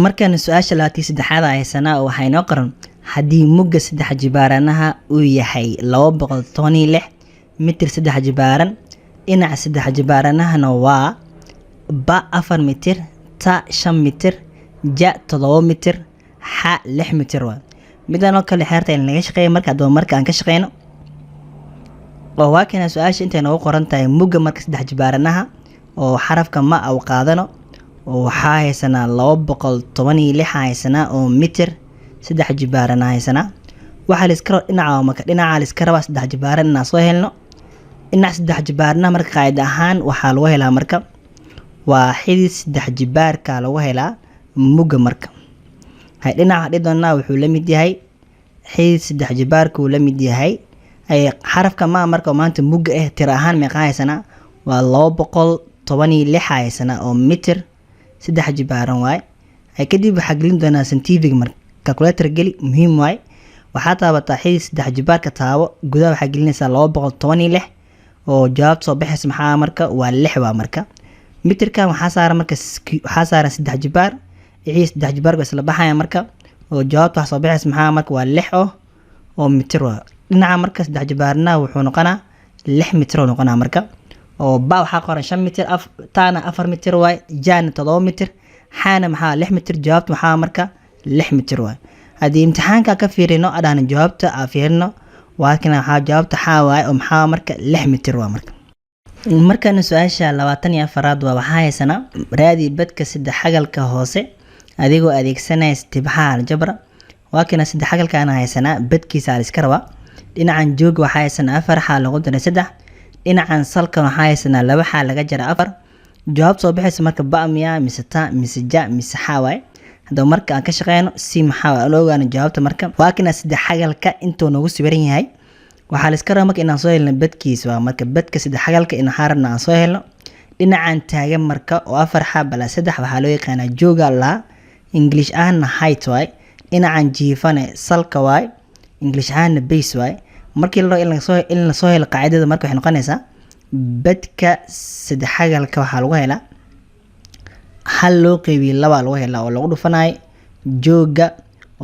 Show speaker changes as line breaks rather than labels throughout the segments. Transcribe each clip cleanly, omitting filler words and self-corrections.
markan su'aasha labaatan saddexaad haysana waxay noo qoran haddii mugga saddex jibaaranaha uu yahay 216 mitir saddex jibaaran dhinaca saddex jibaaranahana waa ba 4 mitir ta 5 mitir ja 7 mitir xa 6 mitir waa midaan oo kale xeerta in laga shaqeeyo marka aan ka shaqeyno oo waa kana su'aasha intay noogu qoran tahay mugga marka saddex jibaaranaha oo xarafka ma aw qaadano oo waxaa haysanaa 216 haysanaa oo mitir saddex jibaarana haysanaa waxaa la iska dhinaca la iska rabaa saddex jibaaran inaan soo helno dhinaca saddex jibaarana marka qayd ahaan waxaa lagu helaa marka waa xidid saddex jibaarka lagu helaa mugga marka hay dhinaca dhidona wuxuu la mid yahay xidid saddex jibaarka uu la mid yahay ay xarafka ma marka maanta mugga tir ahaan meeqa haysanaa waa 216 haysanaa oo mitir saddex jibaaran waay ay kadib waxa gelin doonaa scientific marka calculator gali muhiim waay waxaa taabataa xidid saddex jibaarka taabo gudaha waxaa gelinaysaa 216 oo jawaab soo baxaysa maxaa marka waa 6 waa marka mitirkan waxaa saaran saddex jibaar xidid saddex jibaarka isla baxaya marka oo jawaabta waxa soo baxaysa maxaa marka waa 6 oo mitir waa dhinaca marka saddex jibaarna wuxuu noqonaa 6 mitir oo noqonaa marka oo ba waxaa qoran 5 mitir taana 4 mitir waay jaana 7 mitir xaana maxaa 6 mitir jawaabta waxaa marka 6 mitir waay haddii imtixaanka ka fiirino adaan jawaabta fiirino waa kana waxaa jawaabta xaa waay oo maxaa marka 6 mitir waa markan su'aasha 24aad waa waxaa haysanaa raadi badka saddex xagalka hoose adigoo adeegsanaya istibxaa aljabra waa kana saddex xagalkaana haysanaa badkiisa la iska rabaa dhinacan joog waxaa haysanaa 4 xaa lagu daray 3 dhinacan salka waxaa haysanaa 2 xaa laga jaray 4 jawaab soo baxaysa marka ba miya mise ta mise ja mise xa waay hadaba marka aan ka shaqeyno si maxaa loo ogaano jawaabta marka waa kana saddex xagalka intuu nagu sawiran yahay waxaa la iska rabaa marka inaan soo helno badkiisa waa marka badka saddex xagalka in xarabna aan soo helno dhinacan taagan marka oo 4 xaa bala 3 waxaa loo yaqaanaa jooga la English ahna height waay dhinacan jiifane salka waay English ahna base waay markii la rabo in la soo helo qaacidada marka waxay noqonaysaa badka saddex xagalka waxaa lagu helaa hal loo qeybiyo 2 lagu helaa oo lagu dhufanayo jooga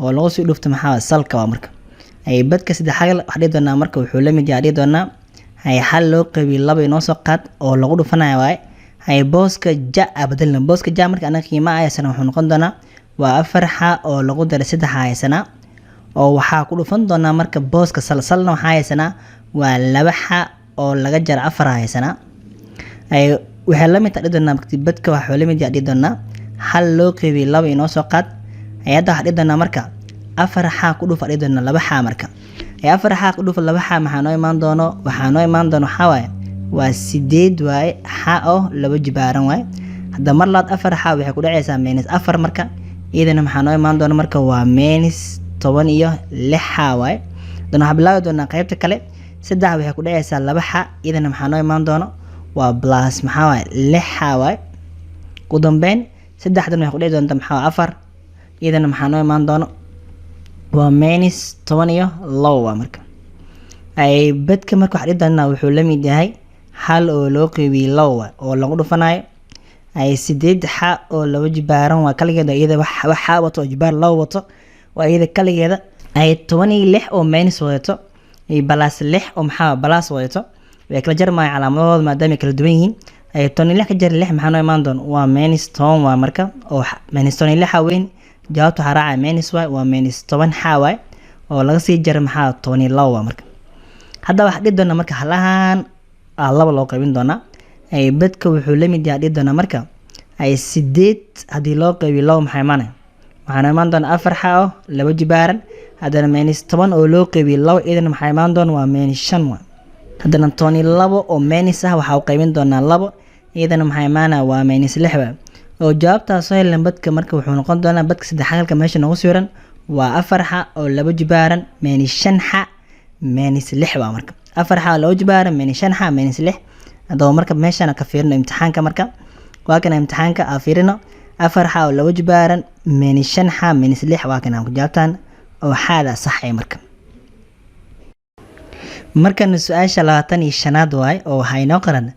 oo lagu sii dhufto maxaa salka waa marka ay badka saddex xagal wax dhigi doonaa marka wuxuu la mid yahay dhigi doonaa ay hal loo qeybiyo 2 inoo soo qaad oo lagu dhufanayo waay ay booska ja abadalna booska ja marka anaga qiimo aysan wuxuu noqon doonaa waa 4 xa oo lagu daray 3 haysanaa oo waxaa ku dhufan doonaa marka booska salsalna waxaa haysanaa waa 2 xa oo laga jaro 4 haysanaa ay waxa la mid tahay doonaa badka waxa la mid yahay doonaa hal loo qeybiyo 2 inoo soo qaad ayada waxa doonaa marka 4 xa ku dhuf doonaa 2 xa marka ay 4 xa ku dhuf 2 xa maxaa noo imaan doono waxaa noo imaan doono waxa waay waa 8 waay xa oo 2 jibaaran waay hadda mar laad 4 xa waxay ku dhacaysaa -4 marka iyadana maxaa noo imaan doono marka waa -16 xa waay dan waxa bilaabi doonaa qaybta kale 3 waxay ku dhacaysaa 2 xa iyadana maxaa noo imaan doono waa plus maxaa waay 6 xa waay ugu dambeyn 3dan waxay ku dhici doontaa maxaa 4 iyadana maxaa noo imaan doono waa -12 waa marka ay badka marka wax dhigi doonaa wuxuu la mid yahay hal oo loo qeybiyo 2 oo lagu dhufanayo ay 8 xa oo 2 jibaaran waa kaligeeda iyada waxa wato jibaar 2 wato waa iyada kaligeeda ay 16 oo minus wadato ay plus 6 oo maxaa plus wadato way kala jarmay calaamadooda maadaama kala duwan yihiin ay 16 ka jar 6 maxaa noo imaan doon waa -10 waa marka oo -16 weyn jawaabtu waxa raacay waa -10 xa waay oo laga sii jar maxaa 12 waa marka hadda wax dhigi doona marka halahan 2 loo qaybin doona ay badka wuxuu la mid yahay dhigi doona marka ay 8 hadii loo qaybiyo 2 maxay imaanay waxaan imaan doona 4 xa oo 2 jibaaran haddana -10 oo loo qaybiyo 2 iyadana maxay imaan doona waa -5 waa haddana 12 oo minus ah waxa uu qaybin doonaa 2 iyadana maxay imaanaa waa -6 waa oo jawaabtaas soo helan badka marka wuxuu noqon doonaa badka saddex xagalka meesha noogu sawiran waa 4 xa oo 2 jibaaran -5 xa -6 waa marka 4 xa oo 2 jibaaran -5 xa -6 hadaba marka meeshana ka fiirino imtixaanka marka waa kana imtixaanka fiirino 4 xa oo 2 jibaaran -5 xa -6 waa kana ku jawaabtaan oo xaada sax ay markan su'aasha 25aad waay oo waxay noo qoran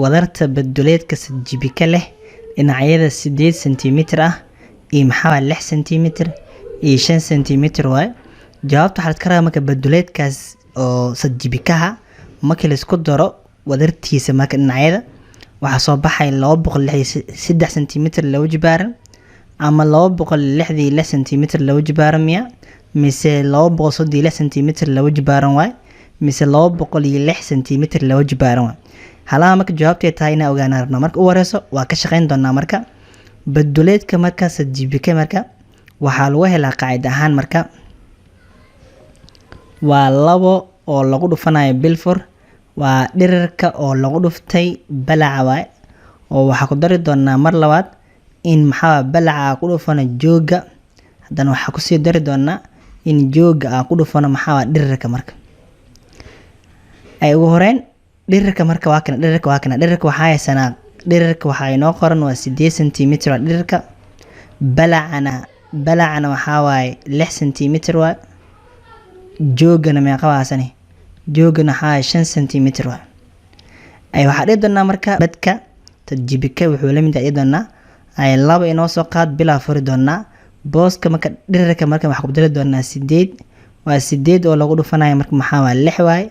wadarta baduleedka jibika leh dhinacyada 8 cm ah iyo maxaa waaye 6 sentimitir iyo 5 sentimitir waaye. jawaabta waxaa iska rabaa marka baduleedkaas oo sadjibikaha markii la isku daro wadartiisa marka dhinacyada waxaa soo baxay 263 sentimitir laba jibaaran ama 266 sentimitir laba jibaaran miya mise 236 sentimitir laba jibaaran waaye mise 206 sentimitir laba jibaaran waaye. halaha marka jawaabtay tahay inaan ogaanaa rabnaa. marka u horeyso waa ka shaqayn doonaa marka baduleedka marka sadjibika marka waxaa lagu helaa qaacida ahaan marka waa 2 oo lagu dhufanayo bilfur waa dhirirka oo lagu dhuftay balaca waaye oo waxaa ku dari doonaa mar labaad in maxaa balaca ku dhufana jooga haddana waxaa kusii dari doonaa in jooga aan ku dhufano maxaa dhirirka marka ay ugu horeyn dhirirka marka waa kana dhirirka waxaa haysanaa dhirirka waxaa inoo qoran waa 8 sentimitir waa dhirirka balacana waxaa waaye 6 sentimitir waa joogana meeqa waasani joogana waxaa 5 sentimitir waa ay waxaa dhihi doonaa marka badka tadjibika wuxuu la mid yahay doonaa ay 2 inoo soo qaad bilaa furi doonaa booska marka dhirirka marka waxaa ku dari doonaa 8 waa 8 oo lagu dhufanayo marka maxaa waa 6 waaye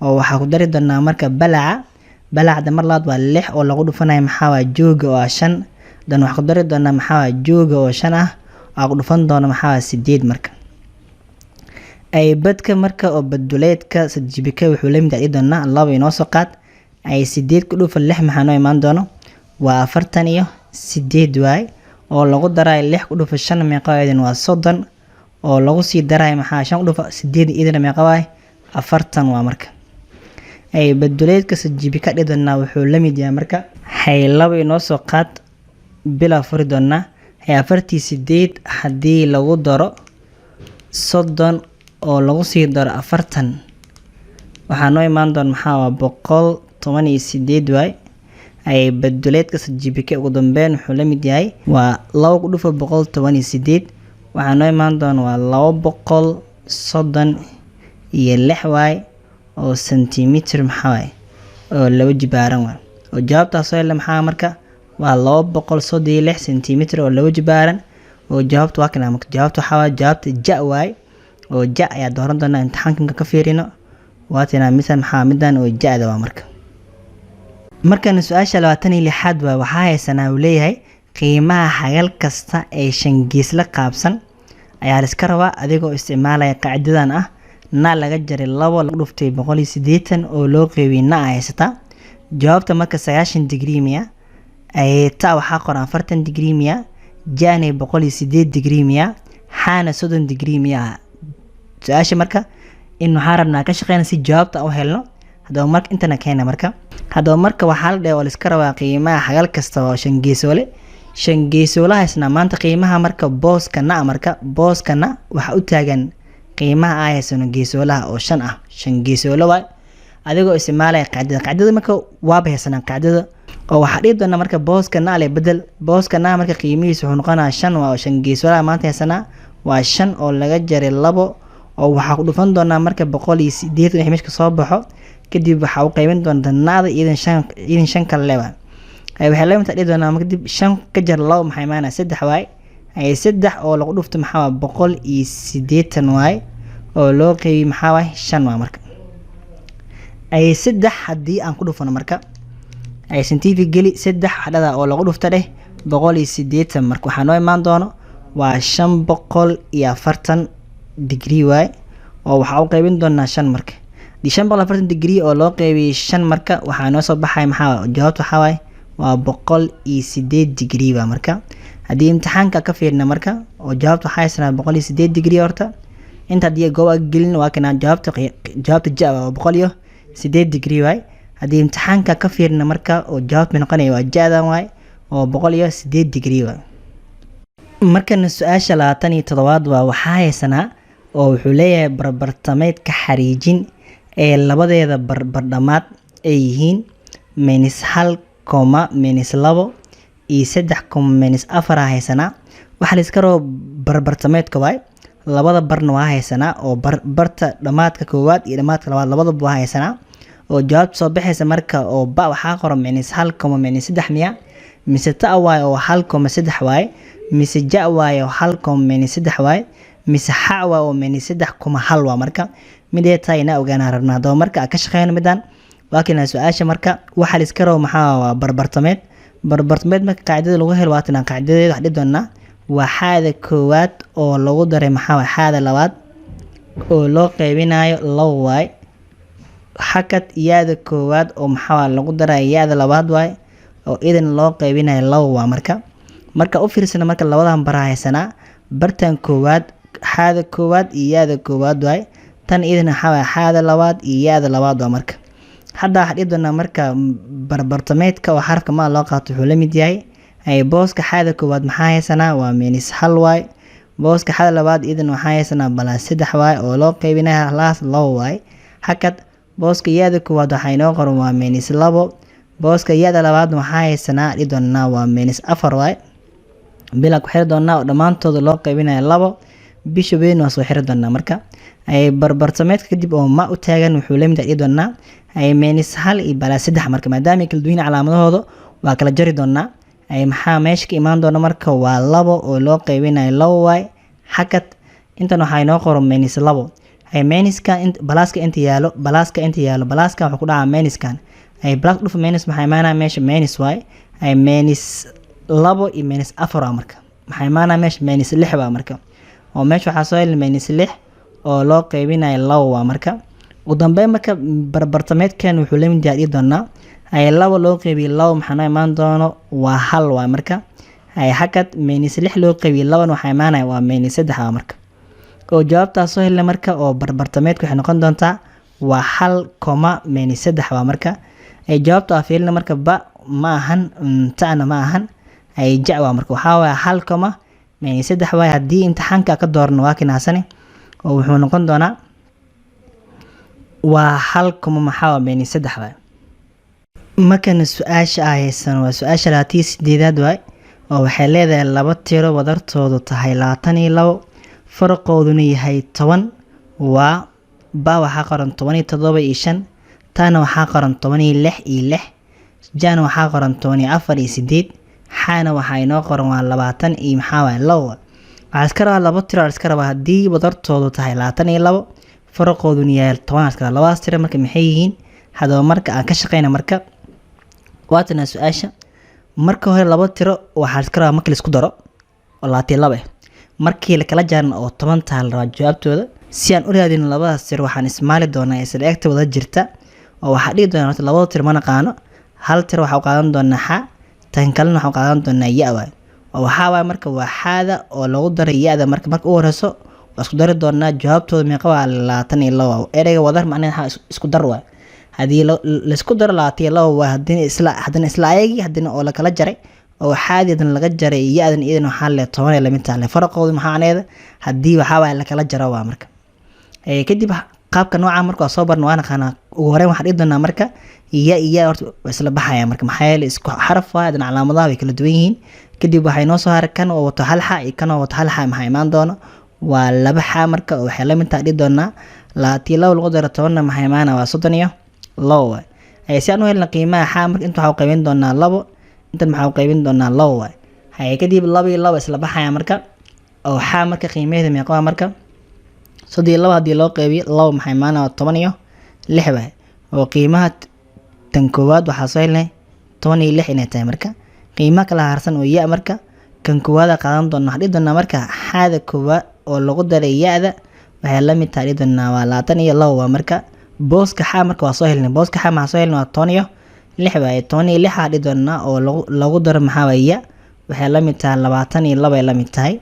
oo waxaa ku dari doonaa marka balacda mar labaad waa 6 oo lagu dhufanayo maxaa waa jooga oo 5 dan waxaa ku dari doonaa maxaa waa jooga oo 5 ah oo ku dhufan doona maxaa waa 8 marka ay badka marka oo baduleedka sadjibika wuxuu la mid yahay doonaa 2 inoo soo qaad ay 8 ku dhufa 6 maxaa noo imaan doono waa 48 waaye oo lagu daray 6 ku dhufa 5 meeqa waaye waa 30 oo lagu sii daray maxaa 5 ku dhufa 8 idina meeqa waaye 40 waa marka ay baduleedka sadjibika dhidana wuxuu la mid yahay marka hay 2 inoo soo qaad bila furi doonaa hay 48 hadii lagu daro 30 oo lagu sii daro 40 waxaa noo imaan doona maxaa waa 118 waaye ay baduleedka sadjibika ugu dambeyn wuxuu la mid yahay waa 2 ku dhufa 118 waxaa noo imaan doona waa 236 waaye oo sentimitir maxaa waaye oo laba jibaaran waaye oo jawaabtaas oo la maxaa marka waa 236 sentimitir oo laba jibaaran oo jawaabtu waa kana marka jawaabtu waxaa waaye jawaabta ja waaye oo ja ayaa dooran doonaa imtixaanka ka fiirino waatina misan maxaa midan oo jaada waa markan su'aasha 26 waa waxaa haysanaa uu leeyahay qiimaha xagal kasta ee 5 gees la qaabsan ayaa la iska rabaa adigoo isticmaalaya qaacidadan ah na laga jaray 2 lagu dhuftay 180 oo loo qeybiyay na haysata jawaabta marka 90 degree miya ay ta waxaa qoran 40 degree miya jaani 108 degree miya xaana 30 degree miya su'aasha marka in waxaan rabnaa ka shaqeynaa si jawaabta u helno hadaba marka intana keena marka hadaba marka waxaa la dhahay oo la iska rabaa qiimaha xagal kasta oo 5 geesoole 5 geesoolaha isna maanta qiimaha marka booskana waxa u taagan qiimaha ay haysan geesoolaha oo 5 ah 5 geesoolo waay adigoo isticmaalaya qaacidada marka waa bahaysan qaacidada oo waxa dhig doona marka booskana la bedel booskana marka qiimihiisu wuxuu noqonayaa 5 waa 5 geesoolaha maanta haysana waa 5 oo laga jaray 2 oo waxa ku dhufan doona marka 180 wixii meesha soo baxo kadib waxa uu qaybin doona naada idan 5 kala leeyahay ay waxa la mid doona marka dib 5 ka jar 2 maxay maana 3 waay ay 3 oo lagu dhufto maxaa 180 waay oo loo qeybiyay maxaa waay 5 waa marka ay 3 hadii aan ku dhufano marka ay scientific gali 3 xadada oo lagu dhufto 180 marka waxa noo imaan doono waa 540 degree waay oo waxa uu qaybin doona 5 marka 540 degree oo loo qeybiyay 5 marka waxa noo soo baxay maxaa jawaabtu waxa waay waa 108 degree waa marka hadii imtixaanka ka fiirna marka oo jawaabtu waxa haysanaa 108 degree horta inta hadii goob gelin waa kana jawaabta jawaab 108 degree waay hadii imtixaanka ka fiirna marka oo jawaabtu noqonaya waa jaadan waay oo 108 degree waay markan su'aasha 27 waa waxa haysanaa oo wuxuu leeyahay barbartameedka xariijin ee labadeeda barbardhamaad ay yihiin -1, -2 iyo 3, -4 haysanaa waxa la iska rabo barbartameedka waay labada barna waa haysanaa oo barta dhamaadka koowaad iyo dhamaadka labaad labadaba waa haysanaa oo jawaabta soo baxaysa marka oo ba waxa qoran -1, -3 miya mise ta waaye oo 1,3 waaye mise ja waaye oo 1,3 waaye mise xa waaye oo 3,1 waa marka mid ay tahay ina ogaana rabnaa doo marka ka shaqeeyno midaan laakiin su'aasha marka waxa la iska rabo maxaa waa barbartameed marka qaacidada lagu helo waatan qaacidadeeda wax dhidoona waa xaada koowaad oo lagu daray maxaa xaada labaad oo loo qaybinayo 2 waay hakad yaada koowaad oo maxaa lagu daray yaada labaad waay oo idan loo qaybinayo 2 waa marka u fiirsana marka labadan barahaysana bartan koowaad xaada koowaad iyo yaada koowaad waay tan idan waxaa xaada labaad iyo yaada labaad waa marka hadda waxa dhidana marka barbartameedka oo xarafka ma loo qaato wuxuu la mid yahay ay booska xaada koowaad maxaa haysanaa waa -1 waay booska xaada labaad idan waxaa haysanaa +3 waay oo loo qaybinayo laas 2 waay hakad booska yaada koowaad waxa inoo qoran waa -2 booska yaada labaad waxaa haysanaa dhidana waa -4 waay bila ku xir doonaa oo dhamaantood loo qaybinayo 2 bisha weyn waa soo xir doonaa marka ay barbartameedka kadib oo ma u taagan wuxuu la mid yahay doonaa ay -1 iyo +3 marka maadaama kala duwan calaamadahooda waa kala jari doonaa ay maxaa meesha ka imaan doona marka waa 2 oo loo qaybinayo 2 waay hakad intan waxa inoo qoran -2 ay meeniska balaaska inta yaalo balaaska wuxuu ku dhacaa meeniskan ay black dhuf meenis maxay maana meesha meenis waay ay -2 iyo -4 marka maxay maana meesha -6 waa marka oo meesha waxa soo helay -6 oo loo qaybinayo 2 waa marka ugu dambeyn marka barbartameedkan wuxuu la mid yahay doonaa ay 2 loo qaybiyo 2 maxana imaan doono waa 1 waa marka ay hakad -6 loo qaybiyo 2 waxa imaanaya waa -3 waa marka oo jawaabta soo helay marka oo barbartameedku waxay noqon doontaa waa 1,3 waa marka ay jawaabta afiilna marka ba ma ahan taana ma ahan ay ja waa marka waxa waa 1,3 waa hadii imtixaanka ka doorno waa kinaasane oo wuxuu noqon doonaa waa 1,3 waay markan su'aasha aysan waa su'aasha 28 waay oo waxay leedahay laba tiro wadartoodu tahay 22 farqooduna yahay 10 waa ba waxa qoran 17 iyo 5 taana waxa qoran 16 iyo 6 jana waxa qoran 14 iyo 8 xaana waxa inoo qoran waa 20 iyo maxaa waay 2 waxa iska rabaa laba tiro iska rabaa hadii wadartoodu tahay 22 farqooduna yahay 10 iska labadaas tiro marka maxay yihiin hadaba marka aan ka shaqeyna marka waatana su'aasha marka hore laba tiro waxa iska rabaa marka la isku daro oo 22 markii la kala jaaran oo 10 taal raba jawaabtooda si aan u raadin labadaas tiro waxaan ismaali doonaa isla eegta wada jirta oo waxa dhigi doonaa labada tiro ma naqaano hal tiro waxa qaadan doonaa xa tan kalena waxa qaadan doonaa ya waay oo waxa waay marka waa xaada oo lagu daray yaada marka u horeyso waa isku dari doonaa jawaabtooda meeqa waa 22 ereyga wadar macnaheedu isku dar waay hadii la isku daro 22 waa hadina isla ayagi hadina oo la kala jaray oo xaadidan laga jaray yaadan idan waxa la 10 la mid tahay farqoodu maxaa aaneeda hadii waxa waay la kala jaro waa marka kadib qaabka nooca marka soo barno waan qana ugu horeen waxa dhigi doonaa marka iya horta isla baxaya marka maxay la isku xaraf waadan calaamadaha way kala duwan yihiin kadib waxay noo soo harkan oo wato hal xa iyo kan oo wato hal xa maxay imaan doono waa laba xa marka waxay la mid tahay dhigi doonaa 22 lagu daro 10 maxay imaana waa 32 ay si aan u helna qiimaha xa marka inta waxa qaybin doonaa 2 inta waxa qaybin doonaa 2 hay kadib 2 iyo 2 isla baxaya marka oo xa marka qiimaheeda meeqa marka 32 hadii loo qaybiyo 2 maxay imaana 16 oo qiimaha tan koowaad waxa soo helnay 16 inay tahay marka qiimaha kala harsan oo ya marka kan koowaad qaadan doona hadii doona marka xaada koowaad oo lagu daray yaada waxay la mid tahay doona waa 22 waa marka booska xa marka waa soo helnay booska xa ma soo helnay waa 16 waay 16 hadii doona oo lagu daro maxaa waaya waxay la mid tahay 22 ay la mid tahay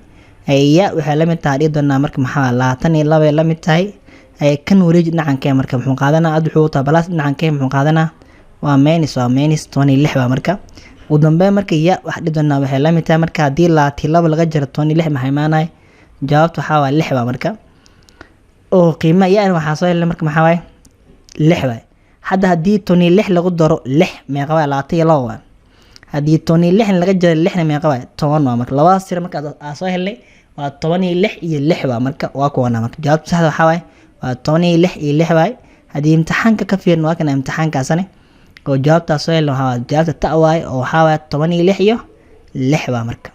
ya waxay la mid tahay doona marka maxaa 22 ay la mid tahay ay kan wareej dhinacankee marka muxuu qaadanaa aad wuxuu taa balaas dhinacankee muxuu qaadanaa waa minus 26 waa marka ugu dambeyn marka ya wax dhidana waxay la mid tahay marka hadii 22 laga jaro 26 maxay maanay jawaabtu waxa waa 6 waa marka oo qiimo ya waxa soo helay marka maxaa waay 6 waay hadda hadii 26 lagu daro 6 meeqa waa 22 waa hadii 26 laga jaro 6 meeqa waa 10 waa marka labadaas tiro marka aan soo helay waa 16 iyo 6 waa marka waa kuwana marka jawaabtu saxda waxa waay waa 16 iyo 6 waay hadii imtixaanka ka fiirno waa kana imtixaankaasane oo jawaabtaas soo helno waxaa waaye jawaabta ta waaye oo waxaa waaye 16 iyo 6 waa marka